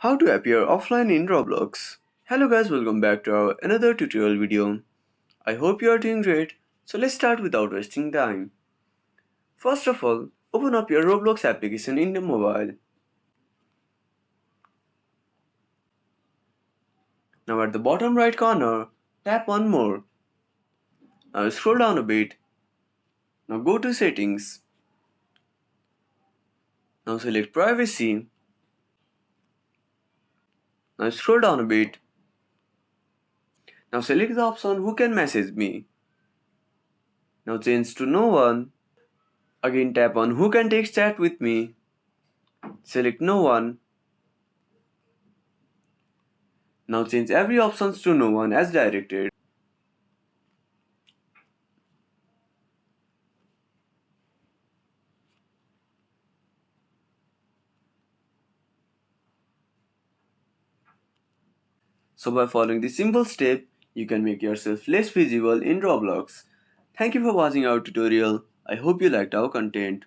How to appear offline in Roblox. Hello guys, welcome back to our another tutorial video. I hope you are doing great. So let's start without wasting time. First of all, open up your Roblox application in the mobile. Now at the bottom right corner, tap on more. Now scroll down a bit. Now go to settings. Now select privacy. Now scroll down a bit. Now select the option who can message me. Now change to no one. Again tap on who can text chat with me. Select no one. Now change every options to no one as directed. So by following this simple step, you can make yourself less visible in Roblox. Thank you for watching our tutorial. I hope you liked our content.